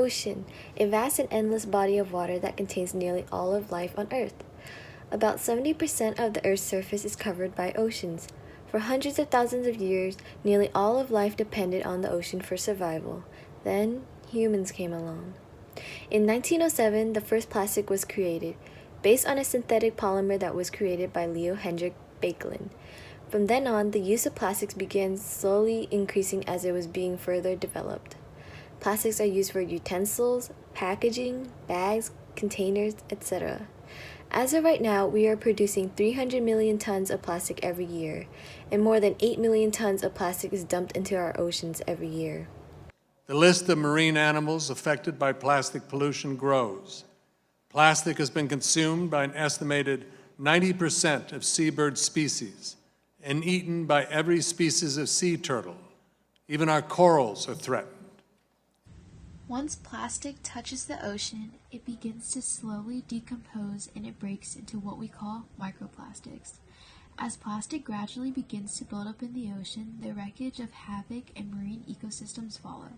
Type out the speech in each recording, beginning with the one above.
ocean, a vast and endless body of water that contains nearly all of life on Earth. About 70% of the Earth's surface is covered by oceans. For hundreds of thousands of years, nearly all of life depended on the ocean for survival. Then, humans came along. In 1907, the first plastic was created, based on a synthetic polymer that was created by Leo Hendrik Baekeland. From then on, the use of plastics began slowly increasing as it was being further developed. Plastics are used for utensils, packaging, bags, containers, etc. As of right now, we are producing 300 million tons of plastic every year, and more than 8 million tons of plastic is dumped into our oceans every year. The list of marine animals affected by plastic pollution grows. Plastic has been consumed by an estimated 90% of seabird species and eaten by every species of sea turtle. Even our corals are threatened. Once plastic touches the ocean, it begins to slowly decompose and it breaks into what we call microplastics. As plastic gradually begins to build up in the ocean, the wreckage of havoc and marine ecosystems follow.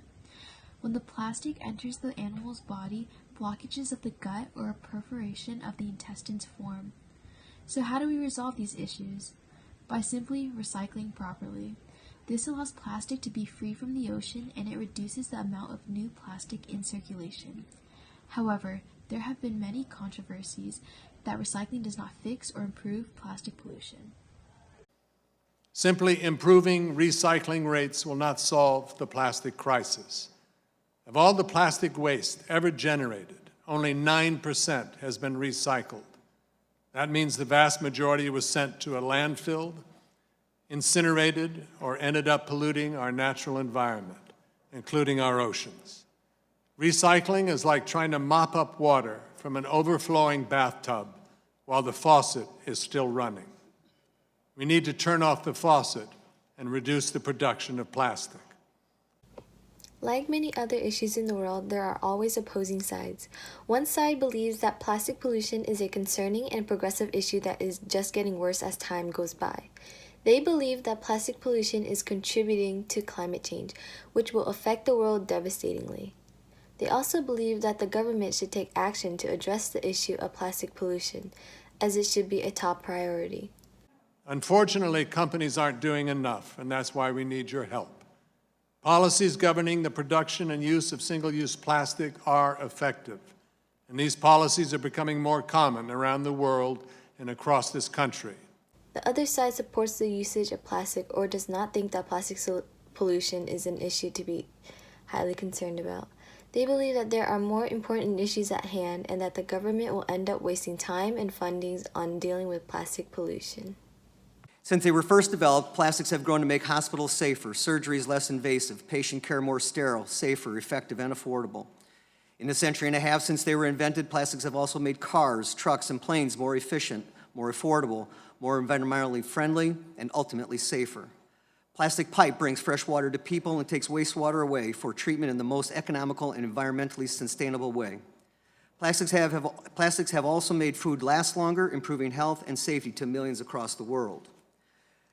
When the plastic enters the animal's body, blockages of the gut or a perforation of the intestines form. So how do we resolve these issues? By simply recycling properly. This allows plastic to be free from the ocean and it reduces the amount of new plastic in circulation. However, there have been many controversies that recycling does not fix or improve plastic pollution. Simply improving recycling rates will not solve the plastic crisis. Of all the plastic waste ever generated, only 9% has been recycled. That means the vast majority was sent to a landfill, incinerated, or ended up polluting our natural environment, including our oceans. Recycling is like trying to mop up water from an overflowing bathtub while the faucet is still running. We need to turn off the faucet and reduce the production of plastic. Like many other issues in the world, there are always opposing sides. One side believes that plastic pollution is a concerning and progressive issue that is just getting worse as time goes by. They believe that plastic pollution is contributing to climate change, which will affect the world devastatingly. They also believe that the government should take action to address the issue of plastic pollution, as it should be a top priority. Unfortunately, companies aren't doing enough, and that's why we need your help. Policies governing the production and use of single-use plastic are effective, and these policies are becoming more common around the world and across this country. The other side supports the usage of plastic or does not think that plastic pollution is an issue to be highly concerned about. They believe that there are more important issues at hand and that the government will end up wasting time and fundings on dealing with plastic pollution. Since they were first developed, plastics have grown to make hospitals safer, surgeries less invasive, patient care more sterile, safer, effective, and affordable. In the century and a half since they were invented, plastics have also made cars, trucks, and planes more efficient, more affordable, more environmentally friendly, and ultimately safer. Plastic pipe brings fresh water to people and takes wastewater away for treatment in the most economical and environmentally sustainable way. Plastics have also made food last longer, improving health and safety to millions across the world.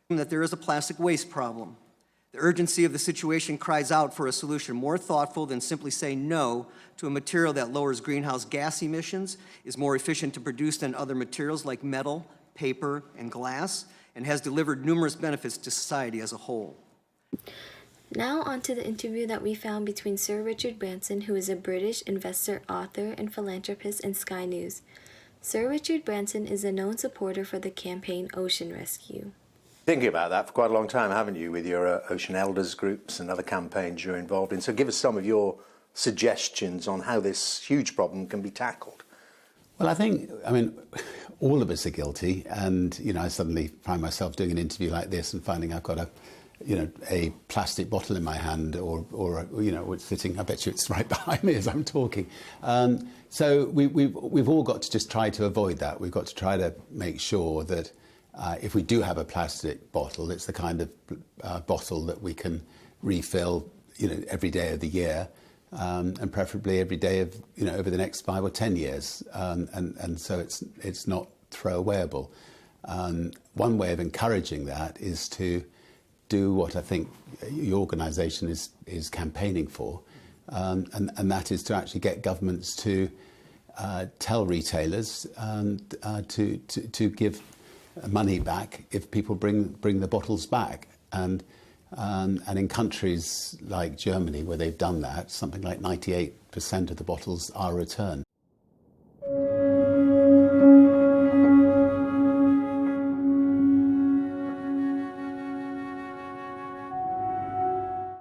That there is a plastic waste problem. The urgency of the situation cries out for a solution more thoughtful than simply saying no to a material that lowers greenhouse gas emissions, is more efficient to produce than other materials like metal, paper, and glass, and has delivered numerous benefits to society as a whole. Now on to the interview that we found between Sir Richard Branson, who is a British investor, author, and philanthropist, and Sky News. Sir Richard Branson is a known supporter for the campaign Ocean Rescue. Thinking about that for quite a long time, haven't you, with your Ocean Elders groups and other campaigns you're involved in? So give us some of your suggestions on how this huge problem can be tackled. Well, I mean, all of us are guilty, and, I suddenly find myself doing an interview like this and finding I've got a plastic bottle in my hand or it's sitting, I bet you it's right behind me as I'm talking. So we've all got to just try to avoid that. We've got to try to make sure that if we do have a plastic bottle, it's the kind of bottle that we can refill, every day of the year, and preferably every day of, over the next 5 or 10 years, and so it's not throwawayable. One way of encouraging that is to do what I think your organisation is campaigning for, and that is to actually get governments to tell retailers to give money back if people bring the bottles back. And in countries like Germany, where they've done that, something like 98% of the bottles are returned.